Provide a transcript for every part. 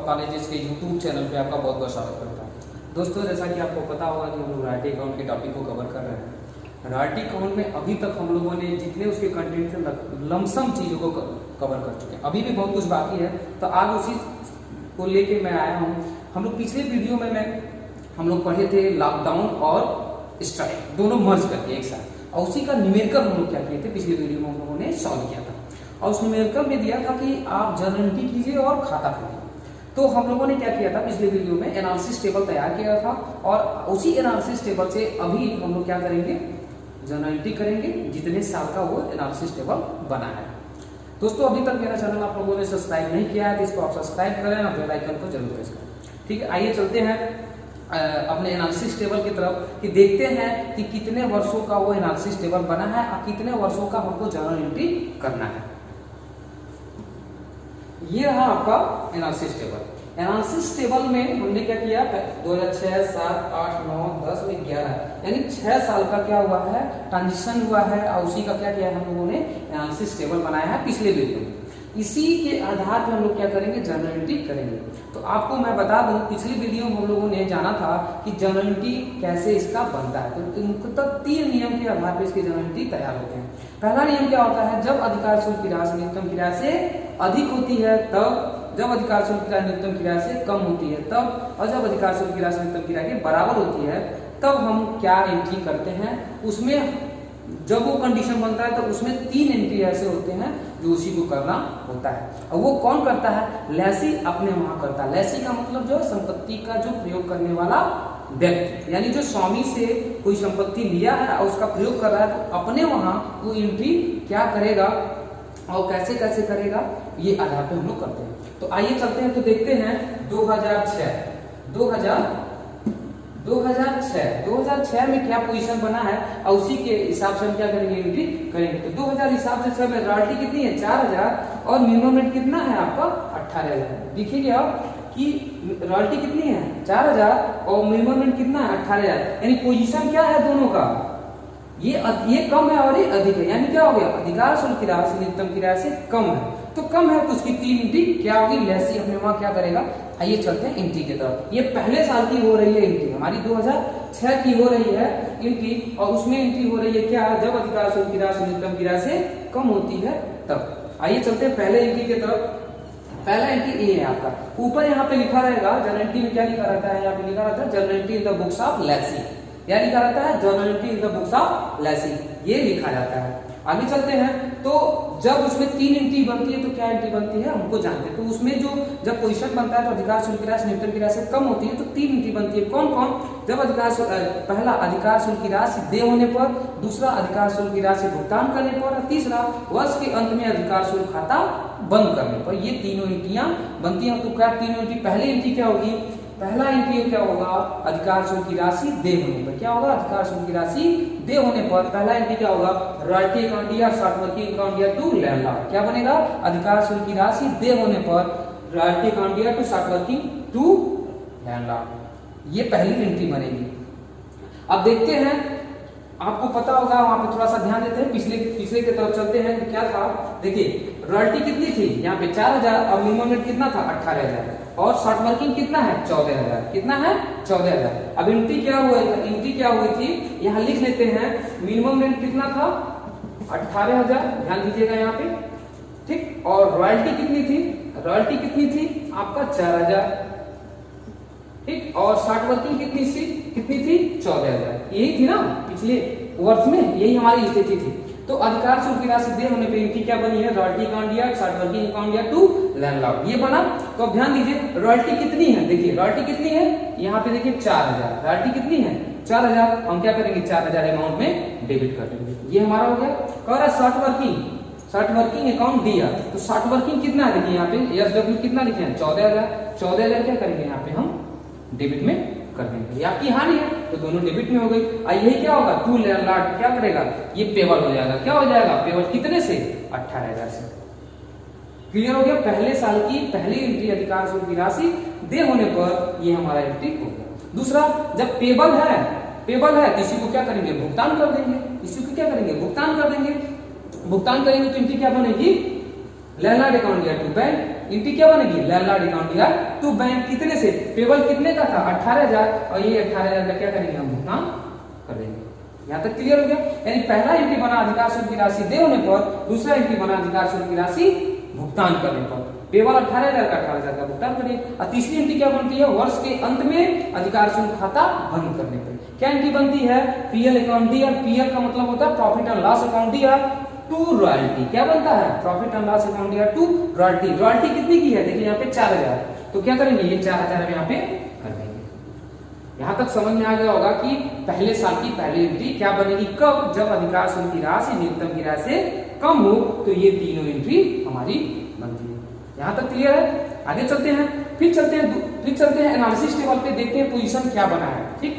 Top colleges के YouTube channel पे आपका बहुत बहुत स्वागत करता हूँ। दोस्तों, जैसा कि आपको पता होगा कि हम लोग रॉयल्टी अकाउंट के टॉपिक को कवर कर रहे हैं। रॉयल्टी अकाउंट में अभी तक हम लोगों ने जितने उसके कंटेंट थे लमसम चीज़ों को कवर कर चुके हैं। अभी भी बहुत कुछ बाकी है, तो आज उसी को लेके मैं आया हूँ। हम लोग पिछले वीडियो में हम लोग पढ़े थे लॉकडाउन और स्ट्राइक दोनों मर्ज करके एक साथ, और उसी का न्यूमेरिकल हम लोग क्या किए थे पिछले वीडियो में हम लोगों ने सॉल्व किया था। और उस न्यूमेरिकल में दिया था कि आप जर्नल एंट्री कीजिए और खाता खोलिए। तो हम लोगों ने क्या किया था पिछले वीडियो में एनालिसिस टेबल तैयार किया था, और उसी एनालिसिस टेबल से अभी हम लोग क्या करेंगे, जर्नल एंट्री करेंगे जितने साल का वो एनालिसिस टेबल बना है। दोस्तों, अभी तक मेरा चैनल आप लोगों ने सब्सक्राइब नहीं किया है तो इसको आप सब्सक्राइब करें और बेल आइकन को जरूर प्रेस करें। ठीक है, आइए चलते हैं अपने एनालिसिस टेबल की तरफ कि देखते हैं कि कितने वर्षों का वो एनालिसिस टेबल बना है और कितने वर्षों का हमको जर्नल एंट्री करना है। ये रहा आपका एनालिसिस टेबल। एनालिसिस टेबल में हमने क्या किया, 2006, 7, 8, 9, 10 में 11 यानी 6 साल का क्या हुआ है, ट्रांजिशन हुआ है, और उसी का क्या किया है हम लोगों ने एनालिसिस टेबल बनाया है पिछले वीडियो में। इसी के आधार पर हम लोग क्या करेंगे, जर्नल एंट्री करेंगे। तो आपको मैं बता दूं, पिछली वीडियो में हम लोगों ने जाना था कि जर्नल एंट्री कैसे इसका बनता है। तो मुख्यतः 3 नियम के आधार पर इसके जर्नल एंट्री तैयार होते हैं। पहला नियम क्या होता है, जब अधिकार शुल्क की राशि न्यूनतम की राशि से अधिक होती है तब, जब अधिकार शुल्क की राशि न्यूनतम की राशि से कम होती है तब, और जब अधिकार शुल्क की राशि न्यूनतम की राशि के बराबर होती है तब हम क्या एंट्री करते हैं। उसमें जब वो कंडीशन बनता है तो उसमें 3 एंट्री ऐसे होते हैं जो उसी को करना होता है। और वो कौन करता है, लैसी अपने वहां करता है। लैसी का मतलब जो संपत्ति का जो प्रयोग करने वाला व्यक्ति, यानी जो स्वामी से कोई संपत्ति लिया है और उसका प्रयोग कर रहा है, तो अपने वहां वो एंट्री क्या करेगा और कैसे कैसे करेगा, ये आधार पे हम लोग करते हैं। तो आइए चलते हैं, तो देखते हैं 2006 में क्या पोजीशन बना है और उसी के हिसाब से हम क्या करेंगे, एंट्री करेंगे। तो 2000 हिसाब से में रॉयल्टी कितनी है, 4000, और मिनिमम रेट कितना है आपका 18,000। देखिए आप कि रॉयल्टी कितनी है 4000 और मिनिमम रेट कितना है 18,000, यानी पोजीशन क्या है दोनों का, ये कम है और ये अधिक है। यानी क्या हो गया, अधिकार शुल्क की राशि न्यूनतम की राशि से कम है, तो कम है तो उसकी 3 एंट्री क्या होगी, लैसी अपने वहां क्या करेगा। आइए चलते हैं एंट्री की तरफ। ये पहले साल की हो रही है एंट्री, हमारी 2006 की हो रही है एंट्री, और उसमें एंट्री हो रही है क्या, जब अधिकार शुल्क की राशि न्यूनतम की राशि से कम होती है तब। आइए चलते हैं पहले एंट्री की तरफ। पहला एंट्री ए है आपका, ऊपर यहाँ पे लिखा रहेगा, जर्नल एंट्री में क्या लिखा रहता है, यहाँ पे लिखा रहता है journal entry in the books of लैसी। क्या लिखा रहता है, journal entry in the books of लैसी, ये लिखा जाता है। आगे चलते हैं, तो जब उसमें 3 एंट्री बनती है तो क्या एंट्री बनती है हमको जानते हैं। तो उसमें जो जब पोजीशन बनता है तो अधिकार शुल्क की राशि न्यूनतम की राशि से कम होती है, तो 3 एंट्री बनती है। कौन कौन, जब पहला अधिकार शुल्क की राशि दे होने पर, दूसरा अधिकार शुल्क की राशि भुगतान करने पर, और तीसरा वर्ष के अंत में अधिकार शुल्क खाता बंद करने पर, ये तीनों एंट्रियां बनती हैं। तो क्या तीनों एंट्री, पहली एंट्री क्या होगी, पहला एंट्री क्या होगा, अधिकार शुल्क की राशि दे होने पर। क्या होगा, अधिकार शुल्क की राशि दे होने पर पहला एंट्री क्या होगा, रॉयल्टी अकाउंट या शॉर्ट वर्किंग अकाउंट या टू लैंडलॉर्ड। क्या बनेगा, अधिकार शुल्क की राशि दे होने पर रॉयल्टी अकाउंट या to short working to landlord, ये पहली एंट्री बनेगी। अब देखते हैं, आपको पता होगा, वहां पे थोड़ा सा ध्यान देते हैं, पिछले की तरफ चलते हैं। तो क्या था, देखिए रॉयल्टी कितनी थी यहाँ पे 4000, और मिनिमम रेट कितना था 18,000, और शॉर्ट वर्किंग कितना है 14,000, कितना है 14,000। अब एंट्री क्या हुआ, एंट्री क्या हुई थी, यहाँ लिख लेते हैं। मिनिमम रेट कितना था 18,000, ध्यान दीजिएगा यहाँ पे, ठीक। और रॉयल्टी कितनी थी, रॉयल्टी कितनी थी आपका 4,000, ठीक। और शॉर्ट वर्किंग कितनी थी 14,000, यही थी ना पिछले वर्ष में, यही हमारी स्थिति थी। तो अधिकार शुल्क की राशि दे होने पे एंट्री क्या बनी है, रॉयल्टी अकाउंट या शॉर्ट वर्किंग अकाउंट या टू लैंडलॉर्ड, ये बना। तो अब ध्यान दीजिए रॉयल्टी कितनी है, देखिए रॉयल्टी कितनी है, यहाँ पे देखिए 4,000, रॉयल्टी कितनी है 4,000, हम क्या करेंगे 4,000 अमाउंट में डेबिट कर देंगे, ये हमारा हो गया। कह रहा है शॉर्ट वर्किंग अकाउंट दिया, तो शॉर्ट वर्किंग कितना है, देखिए यहाँ पे एसडब्ल्यू कितना लिखे हैं 14,000 क्या करेंगे यहाँ पे हम डेबिट में कर देंगे, ये आपकी हानि है तो दोनों डेबिट में हो गई। और यही क्या होगा, टू लैंडलॉर्ड क्या करेगा, ये पेबल हो जाएगा। क्या हो जाएगा, पेबल कितने से 18,000 से। क्लियर हो गया, पहले साल की पहली एंट्री अधिकार शुल्क की राशि दे होने पर ये हमारा एंट्री हो गया। दूसरा, जब पेबल है तो इसी को क्या करेंगे, भुगतान कर देंगे, इसी को क्या करेंगे, भुगतान कर देंगे। भुगतान करेंगे तो एंट्री क्या बनेगी, लैंडलॉर्ड अकाउंट या टू बैंक एंट्री क्या बनेगी, लैंडलॉर्ड अकाउंट या टू बैंक। कितने से, पेबल कितने का था 18,000 और ये 18,000 का क्या करेंगे हम भुगतान कर देंगे। यहाँ तक क्लियर हो गया। यानी पहला एंट्री बना अधिकार शुल्क की राशि दे होने पर, दूसरा एंट्री बना अधिकार शुल्क की राशि भुगतान करने पर। पेबल 18,000 का 18,000 का भुगतान करिए। और तीसरी एंट्री क्या बनती है, वर्ष के अंत में अधिकार शुल्क खाता बंद करने पर क्या एंट्री बनती है, पीएल अकाउंट डी। और पीएल का मतलब होता है profit and loss account D to royalty. क्या बनता है, प्रॉफिट एंड लॉस अकाउंट या टू रॉयल्टी। रॉयल्टी कितनी की है, देखिए यहाँ पे 4,000, तो क्या करेंगे ये 4,000 यहाँ पे कर देंगे। यहाँ तक समझ में आ गया होगा कि पहले साल की पहली एंट्री क्या बनेगी, कब, जब अधिकार शुल्क की राशि न्यूनतम की राशि से कम हो, तो ये तीनों एंट्री हमारी बनती है। यहाँ तक क्लियर है। आगे चलते हैं, फिर चलते हैं एनालिसिस टेबल पे, देखते हैं पोजीशन क्या बना है। ठीक,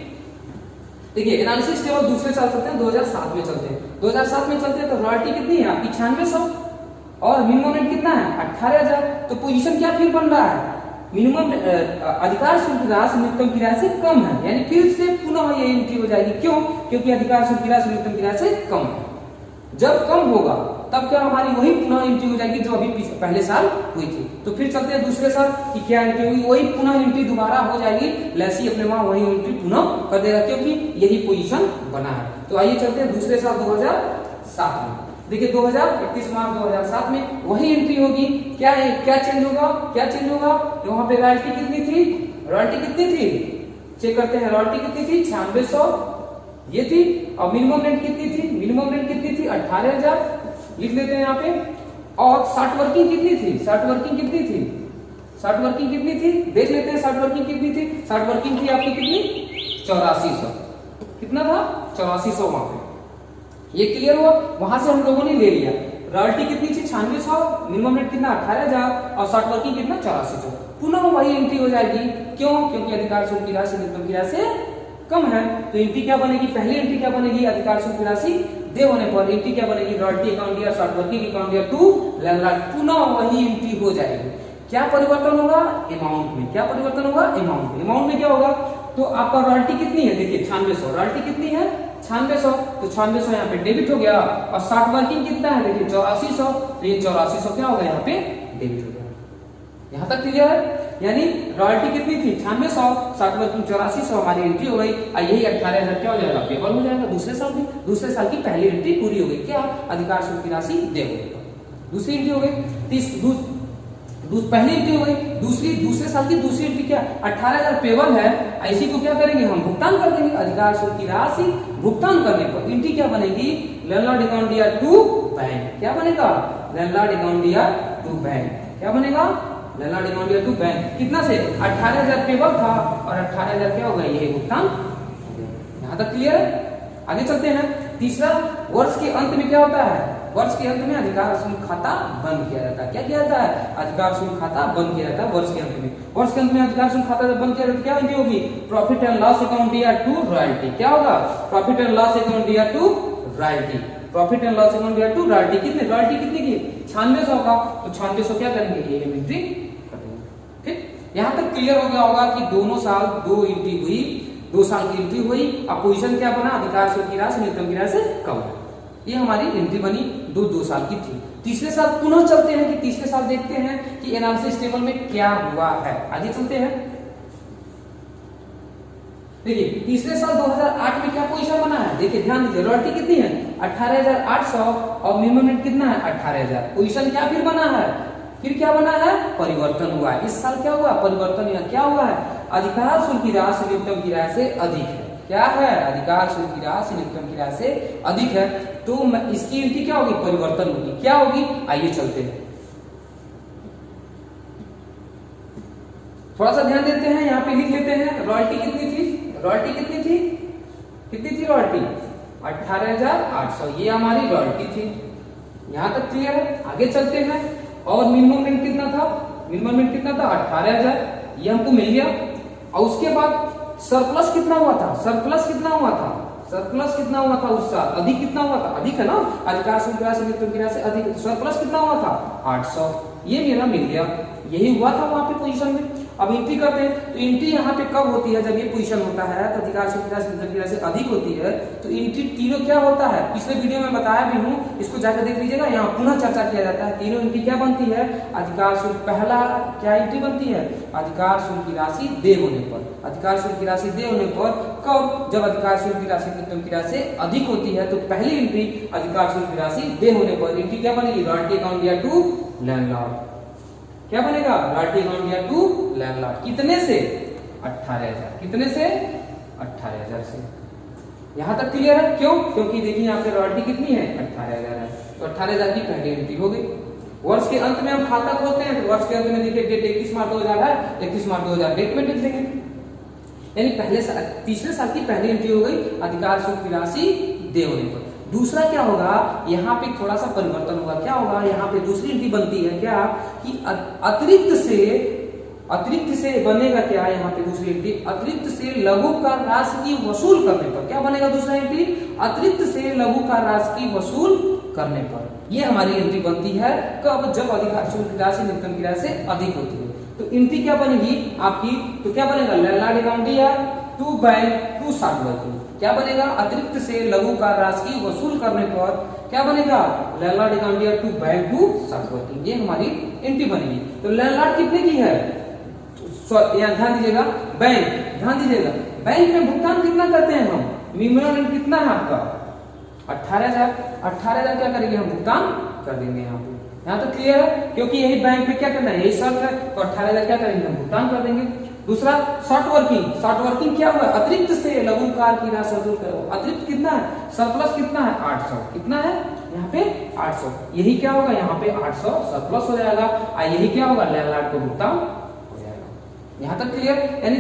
देखिए एनालिसिस टेबल दूसरे साल चलते हैं, 2007 में चलते हैं। 2007 में चलते हैं तो रॉयल्टी कितनी है आपकी 9600 और मिनिमम रेट कितना है 18,000। तो पोजीशन क्या फिर बन रहा है, मिनिमम अधिकार शुल्क राशि न्यूनतम की राशि से कम है, यानी फिर से पुनः ये एंट्री हो जाएगी। क्यों, क्योंकि अधिकार शुल्क की राशि न्यूनतम की राशि से कम है। जब कम होगा तब क्या हमारी वही पुनः एंट्री हो जाएगी जो अभी पहले साल हुई थी। तो फिर चलते हैं दूसरे साल कि क्या एंट्री हुई, वही पुनः एंट्री दोबारा हो जाएगी। लैसी अपने वहां वही एंट्री पुनः कर देगा क्योंकि यही पोजीशन बना है। तो आइए चलते हैं दूसरे साल 2007 में। देखिए 31 मार्च 2007 में वही एंट्री होगी। क्या है, क्या चेंज होगा, क्या चेंज होगा, वहां पे रॉयल्टी कितनी थी, रॉयल्टी कितनी थी, चेक करते हैं। रॉयल्टी कितनी थी 9600 ये थी, और मिनिमम रेंट कितनी थी, मिनिमम रेंट कितनी थी 18,000 लिख लेते हैं यहाँ पे। और 60 वर्किंग कितनी थी, 60 वर्किंग कितनी थी, 60 वर्किंग कितनी थी, देख लेते हैं 60 वर्किंग कितनी थी। 60 वर्किंग थी आपकी कितनी 8400, कितना था 8400 वहां पे। ये क्लियर हुआ, वहां से हम लोगों ने ले लिया। रॉयल्टी कितनी थी 9600, मिनिमम रेट कितना 18,000 और 60 वर्किंग कितना 8400। पुनः वही एंट्री हो जाएगी। क्यों, क्योंकि अधिकार शुल्क की राशि न्यूनतम की राशि से कम है। तो एंट्री क्या बनेगी, पहली एंट्री क्या बनेगी, अधिकार शुल्क की राशि दे होने पर एंट्री क्या बनेगी, रॉयल्टी अकाउंट या 60 वर्किंग अकाउंट या टू लैंडलॉर्ड। पुनः वही एंट्री हो जाएगी। क्या परिवर्तन होगा, अमाउंट में। क्या परिवर्तन होगा, अमाउंट में। अमाउंट में क्या होगा, तो आपका रॉयल्टी कितनी है, देखिए 9600, रॉयल्टी कितनी है 9600, तो 9600 यहाँ पे डेबिट हो गया। और 60 वर्किंग कितना है, देखिए 8400, तो ये 8400 क्या होगा यहाँ पे डेबिट हो गया। यहाँ तक क्लियर है। यानी रॉयल्टी कितनी थी 9600, 60 वर्किंग 8400 हमारी एंट्री हो गई। और यही 18,000 क्या हो जाएगा, पेबल हो जाएगा। दूसरे साल की पहली एंट्री पूरी हो गई। क्या, अधिकार शुल्क की राशि दे हो गई, दूसरी एंट्री हो गई। पहली एंट्री हो गई, दूसरे साल की दूसरी एंट्री क्या 18,000 पेबल है, ऐसी को क्या करेंगे हम भुगतान कर देंगे। अधिकार शुल्क की राशि भुगतान करने पर एंट्री क्या बनेगी, लैंडलॉर्ड अकाउंट या टू बैंक। क्या बनेगा, लैंडलॉर्ड अकाउंट या टू बैंक। क्या बनेगा, लैंडलॉर्ड अकाउंट या टू बैंक। कितना से 18,000 पेबल था और 18,000 क्या होगा, यही भुगतान। यहाँ तक क्लियर है। आगे चलते हैं। तीसरा, वर्ष के अंत में क्या होता है, वर्ष के अंत में अधिकार शुल्क खाता बंद किया जाता है। क्या किया जाता है, अधिकार शुल्क खाता बंद किया जाता है वर्ष के अंत में। वर्ष के अंत में अधिकार शुल्क खाता जब बंद किया जाता है क्या एंट्री होगी, प्रॉफिट एंड लॉस अकाउंट या टू रॉयल्टी। क्या होगा, प्रॉफिट एंड लॉस अकाउंट या to royalty. Profit and loss account या टू रॉयल्टी। कितने, रॉयल्टी कितनी की 9600 का, तो 9600 क्या करेंगे, ये एंट्री करेंगे। ठीक, यहाँ तक क्लियर हो गया होगा कि दोनों साल दो एंट्री हुई, 2 साल की एंट्री हुई। अब पोजीशन क्या बना, अधिकार शुल्क की राशि न्यूनतम की राशि से कम है। ये हमारी एंट्री बनी, दो साल की थी। तीसरे साल पुनः चलते हैं कि तीसरे साल देखते हैं कि एनालिसिस टेबल में क्या हुआ है। आगे चलते हैं। देखिए तीसरे साल 2008 में क्या पोजीशन बना है, देखिए ध्यान दीजिए। रॉयल्टी कितनी है 18,800 और मिनिमम रेट कितना है 18,000। पोजीशन क्या फिर बना है, फिर क्या बना है, परिवर्तन हुआ है। इस साल क्या हुआ, परिवर्तन। यहाँ क्या हुआ है, अधिकार शुल्क की राशि न्यूनतम की राशि से अधिक है। क्या है, अधिकार शुल्क की राशि न्यूनतम की राशि से अधिक है। तो इसकी एंट्री क्या होगी, परिवर्तन होगी। क्या होगी, आइए चलते हैं, थोड़ा सा ध्यान देते हैं। यहाँ पे लिख लेते हैं रॉयल्टी कितनी थी, रॉयल्टी कितनी थी, कितनी थी रॉयल्टी 18,800, ये हमारी रॉयल्टी थी। यहाँ तक क्लियर है। आगे चलते हैं। और मिनिमम रेंट कितना था, मिनिमम रेंट कितना था 18,000, ये हमको मिल गया। और उसके बाद सरप्लस कितना हुआ था, सरप्लस कितना हुआ था, सरप्लस कितना हुआ था उस साल, अधिक कितना हुआ था, अधिक है ना, अधिकार शुल्क की राशि न्यूनतम की राशि से अधिक। सरप्लस कितना हुआ था 800, ये मेरा मिल गया। यही हुआ था वहां पे पोजीशन में। अब एंट्री करते हैं तो एंट्री यहाँ पे कब होती है, जब ये पोजीशन होता है तो अधिकार शुल्क की राशि न्यूनतम की राशि से अधिक होती है तो एंट्री तीनों क्या होता है, पिछले वीडियो में बताया भी हूँ, इसको जाकर देख लीजिएगा, यहाँ पुनः चर्चा किया जाता है। तीनों एंट्री क्या बनती है, अधिकार शुल्क, पहला क्या एंट्री बनती है, अधिकार शुल्क की राशि देय होने पर, अधिकार शुल्क की राशि देय होने पर कब, जब अधिकार शुल्क की राशि न्यूनतम की राशि से अधिक होती है तो पहली एंट्री अधिकार शुल्क की राशि देय होने पर एंट्री क्या बनेगी, रॉयल्टी अकाउंट या टू लैंडलॉर्ड, क्या बनेगा, रॉयल्टी अकाउंट या टू लैंडलॉर्ड, कितने से 18,000, कितने से 18,000 से। यहां तक क्लियर है, क्यों, क्योंकि देखिए यहाँ पे रॉयल्टी कितनी है 18,000 है, तो 18,000 की पहली एंट्री हो गई। वर्ष के अंत में हम खाता खोलते हैं तो वर्ष के अंत में देखिए डेट 31 मार्च 2000 है, 31 मार्च 2000 डेट में लिख देंगे, यानी पहले साल, तीसरे साल की पहली एंट्री हो गई अधिकार शुल्क की राशि देय होने पर। दूसरा क्या होगा, यहाँ पे थोड़ा सा परिवर्तन होगा, क्या होगा, यहाँ पे दूसरी एंट्री बनती है क्या कि अतिरिक्त से बनेगा क्या, यहाँ पे दूसरी एंट्री अतिरिक्त से लघु कर राशि की वसूल करने पर, क्या बनेगा दूसरा एंट्री, अतिरिक्त से लघु कर राशि की वसूल करने पर, ये हमारी एंट्री बनती है कब, जब अधिकार शुल्क की राशि न्यूनतम की राशि से अधिक होती है। तो एंट्री क्या बनेगी आपकी, तो क्या बनेगा, लैंडलॉर्ड अकाउंट या टू बैंक टू शार्ट, क्या बनेगा, अतिरिक्त से लघु कर राशि की वसूल करने पर क्या बनेगा, लैंडलॉर्ड अकाउंट या टू बैंक टू शार्ट, ये हमारी एंट्री बनेगी। तो लैंडलॉर्ड कितने की है, यहाँ ध्यान दीजिएगा, बैंक, ध्यान दीजिएगा, बैंक में भुगतान कितना करते हैं हम, मिनिमम रेट कितना है आपका 18,000, 18,000 क्या करेंगे हम भुगतान कर देंगे यहाँ पे, यहाँ तो क्लियर है, क्योंकि यही बैंक में क्या करना है, यही शर्त है, तो 18,000 क्या करेंगे हम भुगतान कर देंगे। दूसरा शॉर्ट वर्किंग, शॉर्ट वर्किंग क्या हुआ, अतिरिक्त से लघु कार की राशि वसूल करो, अतिरिक्त कितना है, सरप्लस कितना है 800, कितना है यहाँ पे 800, यही क्या होगा यहाँ पे 800 सरप्लस हो जाएगा, और यही क्या होगा लैंडलॉर्ड को भुगतान हो जाएगा। यहाँ तक क्लियर, यानी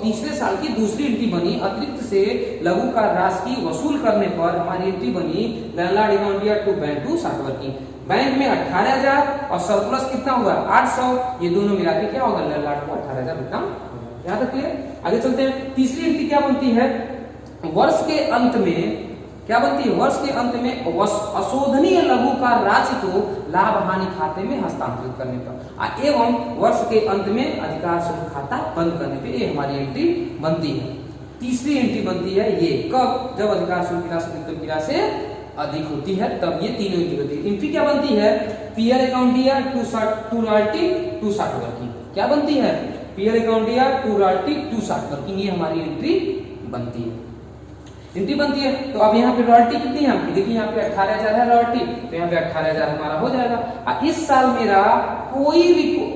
तीसरे साल की दूसरी एंट्री बनी अतिरिक्त से लघु कार राशि की वसूल करने पर हमारी एंट्री बनी लैंडलॉर्ड अकाउंट या to bank to short working, bank में 18,000 और सरप्लस कितना होगा 800, ये दोनों मिला के क्या होगा लैंडलॉर्ड को 18,000 भुगतान। यहाँ तक क्लियर, आगे चलते हैं। तीसरी एंट्री क्या बनती है, वर्ष के अंत में क्या बनती है, वर्ष के अंत में अशोधनीय लघु कार राशि को लाभ हानि खाते में हस्तांतरित करने पर एवं वर्ष के अंत में अधिकार शुल्क खाता बंद करने पे ये हमारी एंट्री बनती है। तीसरी एंट्री बनती है ये कब, जब अधिकार शुल्क की राशि न्यूनतम की राशि अधिक होती है, तब ये तीनों एंट्री बनती है। एंट्री क्या बनती है, पीएल अकाउंट या to royalty to short working, क्या बनती है, पीएल अकाउंट या to royalty to short working, ये हमारी एंट्री बनती है, एंट्री बनती है। तो अब यहाँ पे रॉयल्टी कितनी है आपकी, देखिए यहाँ पे 18,000 है रॉयल्टी, तो यहाँ पे 18,000 हमारा हो जाएगा। इस साल मेरा कोई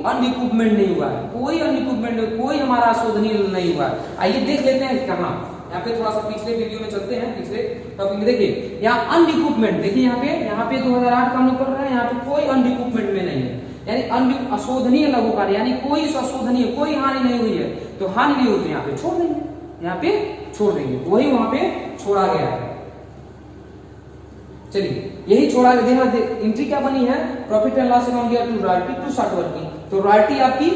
अनरिकूपमेंट नहीं हुआ है, कोई अनरिकूपमेंट, कोई हमारा अशोधनीय नहीं हुआ है। आइए देख लेते हैं कहाँ, यहाँ पे थोड़ा सा पिछले वीडियो में चलते हैं, पिछले टॉपिक में देखिए यहाँ अनरिकूपमेंट, देखिए यहाँ पे 2008 का हम लोग कर रहे हैं, यहाँ पे कोई अनरिकूपमेंट में नहीं है, यानी अशोधनीय लघु कार्य, यानी कोई अशोधनीय, कोई हानि नहीं हुई है, तो हानि नहीं हुई तो यहाँ पे छोड़ देंगे, यहाँ पे छोड़ देंगे, वही वहां पे छोड़ा गया है। चलिए यही छोड़ा गया, एंट्री क्या बनी है, प्रॉफिट एंड लॉस अकाउंट या to royalty to short working, तो रॉयल्टी आपकी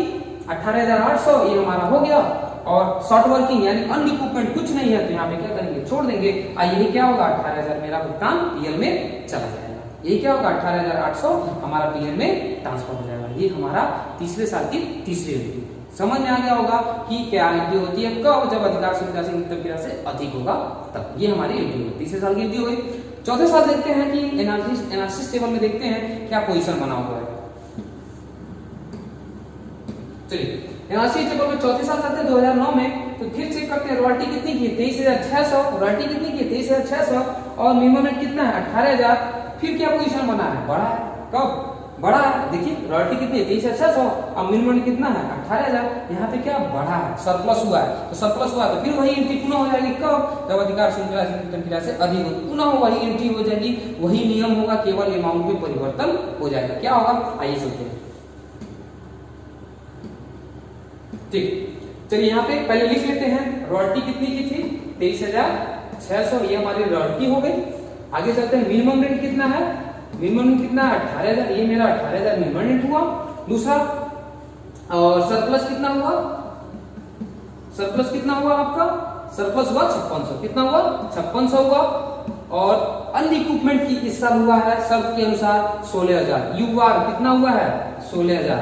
18,800 ये हमारा हो गया, और शॉर्ट वर्किंग यानी अनरिकूपमेंट कुछ नहीं है, तो यहाँ पे क्या करेंगे छोड़ देंगे, यही क्या होगा 18,000 मेरा भुगतान पीएल में चला जाएगा, यही क्या होगा 18,800 हमारा पीएल में ट्रांसफर हो जाएगा। ये हमारा तीसरे साल की तीसरी एंट्री। समझ में आ गया होगा कि क्या एंट्री होती है कब, जब अधिकार शुल्क राशि न्यूनतम की राशि से अधिक होगा तब, ये हमारी एंट्री होगी, तीसरे साल की एंट्री हो गई। चौथे साल देखते हैं कि एनालिसिस टेबल में देखते हैं क्या पोजीशन बना हुआ है। चलिए एनालिसिस टेबल में चौथे साल चलते हैं 2009 में, तो फिर चेक करते हैं रॉयल्टी कितनी की 23,600, रॉयल्टी कितनी की 23,600 और मिनिमम रेट कितना है 18,000। फिर क्या पोजीशन बना है, बड़ा है, कब बड़ा है, देखिए रॉयल्टी कितनी है 23,600 और मिनिमम कितना है 18,000, यहाँ पे क्या बढ़ा है, सरप्लस हुआ है, तो सरप्लस हुआ तो फिर वही एंट्री पुनः हो जाएगी कब, जब अधिकार शुल्क राशि न्यूनतम की राशि से अधिक हो, पुनः वही एंट्री हो जाएगी, वही नियम होगा, केवल अमाउंट में परिवर्तन हो जाएगा। क्या होगा आइए चलते हैं। ठीक, चलिए यहाँ पे पहले लिख लेते हैं, रॉयल्टी कितनी की थी 23,600, ये हमारी रॉयल्टी हो गई। आगे चलते हैं, मिनिमम रेट कितना है, मिनिमम कितना 18,000, ये मेरा 18,000 मिनिमम रेट हुआ। दूसरा और सरप्लस कितना हुआ, सरप्लस कितना हुआ आपका, सरप्लस हुआ 5600, कितना हुआ 5600 हुआ। और अनरिकूपमेंट की इस साल हुआ है शर्त के अनुसार 16,000, यूआर कितना हुआ है 16,000,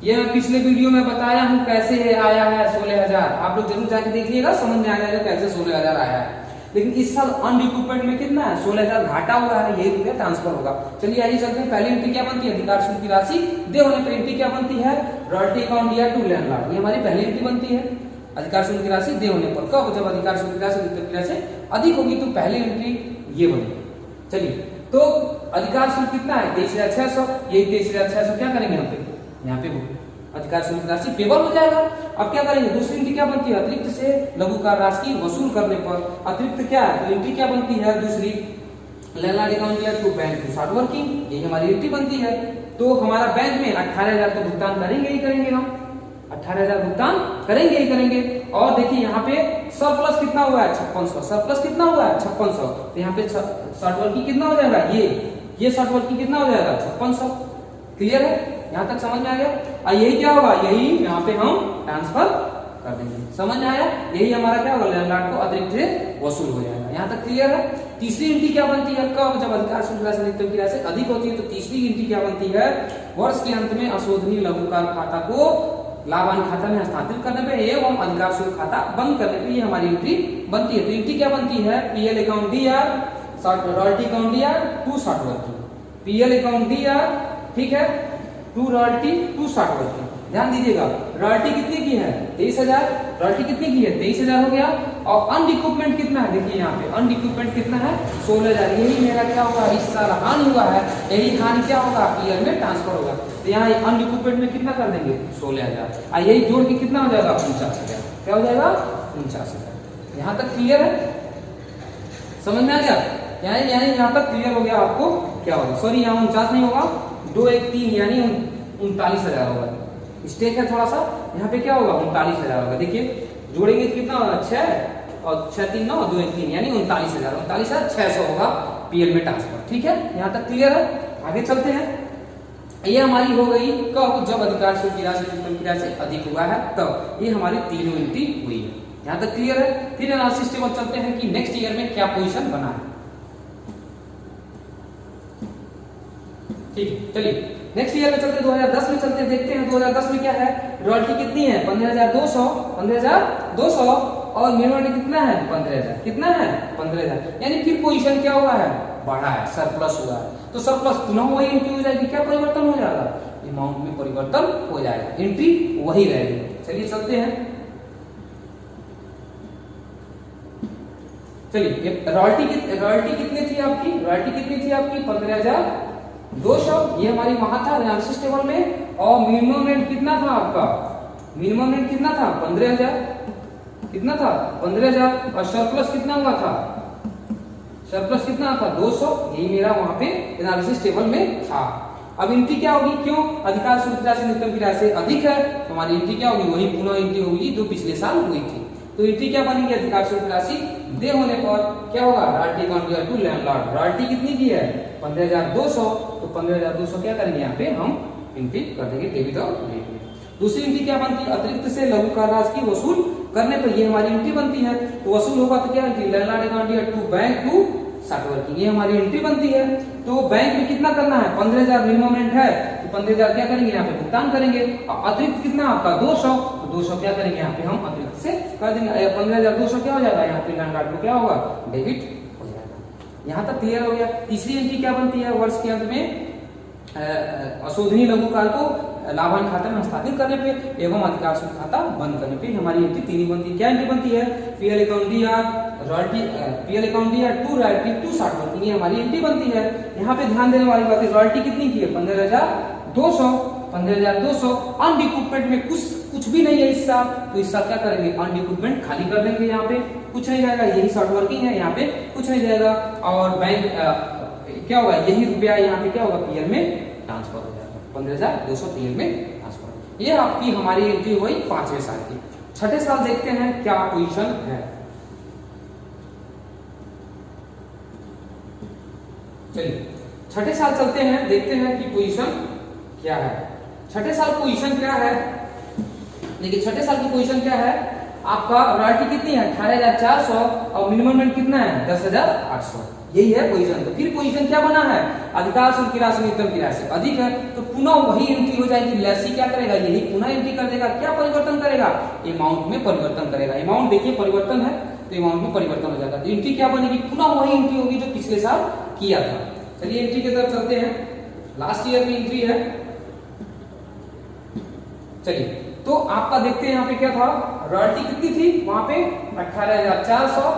ये मैं पिछले वीडियो में बताया हूँ कैसे आया है 16,000, आप लोग जरूर जाके देखिएगा, समझ में आ जाएगा कैसे 16,000 आया है। लेकिन इस साल अनरिक्रूटमेंट में कितना है, 16,000 घाटा हुआ है, यही रुपया ट्रांसफर होगा। चलिए आइए चलते हैं, पहली एंट्री क्या बनती है, अधिकार शुल्क की राशि दे होने पर एंट्री क्या बनती है, रॉयल्टी अकाउंट दिया टू लैंडलॉर्ड, ये हमारी पहली एंट्री बनती है। अधिकार शुल्क की राशि दे होने पर, कब, जब अधिकार शुल्क की राशि अधिक होगी तो पहली एंट्री ये बनेगी। चलिए तो अधिकार शुल्क कितना है, 23,600, यही 23,600 क्या करेंगे यहाँ पे अधिकार शुल्क राशि पेबल हो जाएगा। अब क्या करेंगे, दूसरी एंट्री क्या बनती है, अतिरिक्त से लघु कार राशि वसूल करने पर अतिरिक्त क्या है, तो एंट्री क्या बनती है दूसरी, लैंडलॉर्ड अकाउंट या to bank to start working, यही हमारी एंट्री बनती है। तो हमारा बैंक में 18,000 तो भुगतान करेंगे ही करेंगे, हम 18,000 भुगतान करेंगे ही करेंगे। और देखिए यहाँ पे सरप्लस कितना हुआ है, 5600, सरप्लस कितना हुआ है 5600, तो यहाँ पे शॉर्ट वर्किंग कितना हो जाएगा, ये शॉर्ट वर्किंग कितना हो जाएगा 5600। क्लियर है, यहाँ तक समझ में आ गया। यही क्या होगा, यही यहाँ पे हम ट्रांसफर कर देंगे, समझ में आया, यही हमारा क्या होगा, लैंडलॉर्ड को अतिरिक्त से वसूल हो जाएगा। यहाँ तक क्लियर है। तीसरी एंट्री क्या बनती है, कब, जब अधिकार शुल्क राशि अधिकतम की राशि अधिक होती है, तो तीसरी एंट्री क्या बनती है, वर्ष के अंत में अशोधनीय लघुकार खाता को लाभांश खाता में हस्तांतरित करने पे एवं अधिकार शुल्क खाता बंद करने पे ये हमारी एंट्री बनती है। तो एंट्री क्या बनती है, PL account DR, royalty account DR to short working, PL account DR, ठीक है, to royalty to short working. ध्यान दीजिएगा, रॉयल्टी कितने की है 23,000, रॉयल्टी कितने की है 23,000 हो गया। और अनरिक्रूटमेंट कितना है, देखिए यहाँ पे अनरिक्रूटमेंट कितना है 16,000, यही मेरा क्या होगा, इस साल हानि हुआ है, यही हानि क्या होगा पीएल में ट्रांसफर होगा। तो यहाँ अनरिक्रूटमेंट में कितना कर देंगे 16,000, और यही जोड़ के कितना हो जाएगा 49,000, क्या हो जाएगा 49,000। यहाँ तक क्लियर है, समझ में आ गया, यानी यहाँ तक क्लियर हो गया आपको क्या होगा, सॉरी यहाँ 49 नहीं होगा, 2 1 3 यानी 39,000 होगा, मिस्टेक है थोड़ा सा, यहाँ पे क्या होगा 39,000 होगा। देखिए जोड़ेंगे तो कितना होगा 6 और 6 3 9 2 1 3 यानी 39,600 होगा पीएल में ट्रांसफर। ठीक है, यहाँ तक क्लियर है। आगे चलते हैं, ये हमारी हो गई कब, जब अधिकार शुल्क की राशि अधिक हुआ है तब, ये हमारी तीनों एंट्री हुई है। यहाँ तक क्लियर है। फिर एनालिसिस टेबल चलते हैं कि नेक्स्ट ईयर में क्या पोजीशन बना है। ठीक है, चलिए नेक्स्ट ईयर में चलते 2010 में चलते देखते हैं 2010 में क्या है, रॉयल्टी कितनी है 15,200 और मिनिमम कितना है 15,000, कितना है 15,000, यानी फिर पोजीशन क्या हुआ है, बढ़ा है, सरप्लस हुआ है। तो सरप्लस पुनः वही एंट्री हो जाएगी, क्या परिवर्तन हो जाएगा, अमाउंट में परिवर्तन हो जाएगा, एंट्री वही रहेगी। चलिए चलते हैं, चलिए रॉयल्टी कितनी थी आपकी, रॉयल्टी कितनी थी आपकी 15,200, ये हमारी वहां था एनालिसिस टेबल में। और मिनिमम रेंट कितना था आपका, मिनिमम रेंट कितना था 15,000, कितना था 15,000, और सरप्लस कितना हुआ था, सरप्लस कितना था 200, यही मेरा वहां पे एनालिसिस टेबल में था। अब एंट्री क्या होगी, क्यों, अधिकार शुल्क राशि न्यूनतम की राशि अधिक है, तो हमारी एंट्री क्या होगी, वही पुनः एंट्री होगी जो पिछले साल हुई थी। तो एंट्री क्या बनेगी, अधिकार शुल्क राशि दे होने पर क्या होगा, royalty account to landlord, royalty कितनी की है 15,200, तो 15,200 क्या करेंगे यहाँ पे हम एंट्री कर देंगे डेबिट और क्रेडिट में। दूसरी एंट्री क्या बनती है, अतिरिक्त से लघु कार राशि की वसूल करने पर, ये हमारी एंट्री बनती है। तो वसूल होगा तो क्या entry, landlord account to bank to start working, ये हमारी एंट्री बनती है। तो बैंक में कितना करना है 15,000 मिनिमम रेंट है, तो 15,000 क्या करेंगे यहाँ पे भुगतान करेंगे। और अतिरिक्त कितना आपका 200, तो 200 क्या करेंगे यहाँ पे हम अतिरिक्त से कर देंगे, 15,200 क्या हो जाएगा यहाँ पे लैंडलॉर्ड को क्या होगा डेबिट हो जाएगा। यहाँ तक क्लियर हो गया। तीसरी एंट्री क्या बनती है, वर्ष के अंत में अशोधनीय लघु कार को लाभांश खाते में हस्तांतरित करने पे एवं अधिकार शुल्क खाता बंद करने पे हमारी एंट्री तीन ही बनती है। क्या एंट्री बनती है, पीएल अकाउंट डी या रॉयल्टी, पीएल अकाउंट डी या to royalty to start working, ये हमारी एंट्री बनती है। यहाँ पे ध्यान देने वाली बात है, रॉयल्टी कितनी की है 15,200, 15,200। अनरिक्रूटमेंट में कुछ भी नहीं है इस साल, तो इस साल क्या करेंगे अनरिक्रूटमेंट खाली कर देंगे, यहाँ पे कुछ नहीं जाएगा, यही शॉर्ट वर्किंग है, यहाँ पे कुछ नहीं जाएगा। और बैंक क्या होगा, यही रुपया यहाँ पे क्या होगा पीएल में ट्रांसफर हो जाएगा, 15,200 पीएल में ट्रांसफर। ये आपकी हमारी एंट्री हुई 5वें साल की। छठे साल देखते हैं क्या पोजीशन है। चलिए छठे साल चलते हैं, देखते हैं कि पोजीशन क्या है। छठे साल पोजीशन क्या है, देखिए छठे साल की पोजीशन क्या है, आपका रॉयल्टी कितनी है 18,400 और मिनिमम रेंट कितना है 10,800। यही है पोजीशन। तो फिर पोजीशन क्या बना है, अधिकार शुल्क की राशि न्यूनतम की राशि अधिक है, तो पुनः वही एंट्री हो जाएगी। लेसी क्या करेगा, यही पुनः एंट्री कर देगा। क्या परिवर्तन करेगा, अमाउंट में परिवर्तन करेगा। अमाउंट देखिए परिवर्तन है तो अमाउंट में परिवर्तन हो जाएगा। तो एंट्री क्या बनेगी, पुनः वही एंट्री होगी जो पिछले साल किया था। चलिए एंट्री की तरफ चलते हैं। लास्ट ईयर की एंट्री है। चलिए तो आपका देखते हैं यहाँ पे क्या था, रॉयल्टी कितनी थी वहां पे 18,400।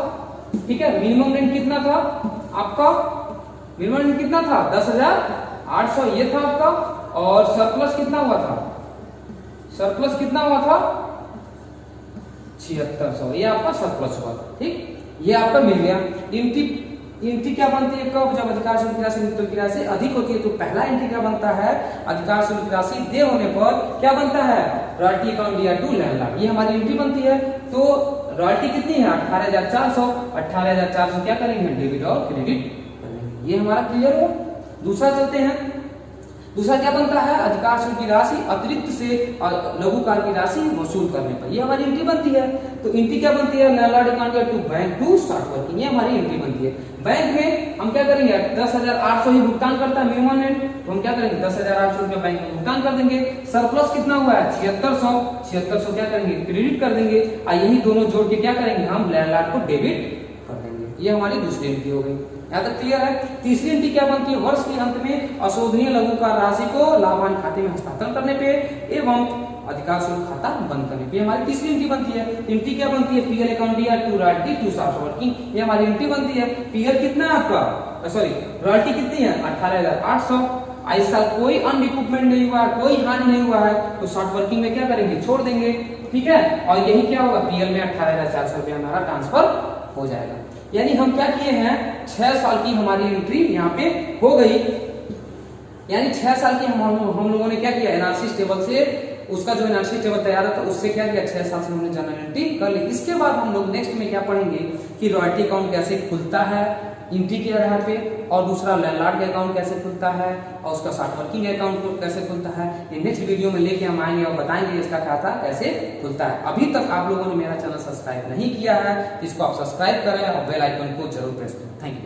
ठीक है, मिनिमम रेंट कितना था आपका, मिनिमम रेंट कितना था 10,800 ये था आपका। और सरप्लस कितना हुआ था, सरप्लस कितना हुआ था 7600, ये आपका सरप्लस हुआ। ठीक, ये आपका मिल गया। एंट्री क्या बनती है कब, जब अधिकार शुल्क की राशि न्यूनतम की राशि अधिक होती है। तो पहला एंट्री क्या बनता है, अधिकार शुल्क की राशि दे होने पर क्या बनता है, रॉयल्टी अकाउंट दिया टू लैंडलॉर्ड, ये हमारी एंट्री बनती है। तो रॉयल्टी कितनी है 18,400, 18,400 क्या करेंगे डेबिट और क्रेडिट करेंगे। ये हमारा क्लियर हो। दूसरा चलते हैं। दूसरा क्या बनता है, अधिकार शुल्क की राशि अतिरिक्त से लघुकार की राशि वसूल करने पर, ये हमारी एंट्री बनती है। तो एंट्री क्या बनती है, landlord account to bank to start working, ये हमारी एंट्री बनती है। बैंक में हम क्या करेंगे, 10,800 ही भुगतान करता है मिनिमम रेंट, तो हम क्या करेंगे 10,800 रुपया बैंक में भुगतान कर देंगे। सरप्लस कितना हुआ है 7600 क्या करेंगे क्रेडिट कर देंगे। और यही दोनों जोड़ के क्या करेंगे, हम लैंडलॉर्ड को डेबिट कर देंगे। ये हमारी दूसरी एंट्री हो गई। यहाँ तक क्लियर है। तीसरी एंट्री क्या बनती है, वर्ष के अंत में अशोधनीय लघुकार राशि को लाभांश खाते में हस्तांतरण करने पे एवं अधिकार शुल्क खाता बंद करने पे हमारी तीसरी एंट्री बनती है। एंट्री क्या बनती है, पीएल अकाउंट दिया to royalty to start working, ये हमारी एंट्री बनती है। पीएल कितना है आपका, सॉरी रॉयल्टी कितनी है 18,800। इस साल कोई अनरिकूपमेंट नहीं हुआ है, कोई हानि नहीं हुआ है, तो शॉर्ट वर्किंग में क्या करेंगे छोड़ देंगे। ठीक है, और यही क्या होगा, पीएल में 18,400 रुपया हमारा ट्रांसफर हो जाएगा। यानी हम क्या किए हैं, 6 साल की हमारी एंट्री यहाँ पे हो गई। यानी 6 साल की हम लोगों ने क्या किया, एनालिसिस टेबल से उसका जो एनालिसिस टेबल तैयार था उससे क्या किया, 6 साल से हमने जनरल एंट्री कर ली। इसके बाद हम लोग नेक्स्ट में क्या पढ़ेंगे कि रॉयल्टी अकाउंट कैसे खुलता है एंट्री के आधार पे, और दूसरा लैंडलॉर्ड का अकाउंट कैसे खुलता है, और उसका शॉर्ट वर्किंग अकाउंट कैसे खुलता है। ये नेक्स्ट वीडियो में लेके हम आएंगे और बताएंगे इसका खाता कैसे खुलता है। अभी तक आप लोगों ने मेरा चैनल सब्सक्राइब नहीं किया है, इसको आप सब्सक्राइब करें और बेल आइकन को जरूर प्रेस करें। Thank you.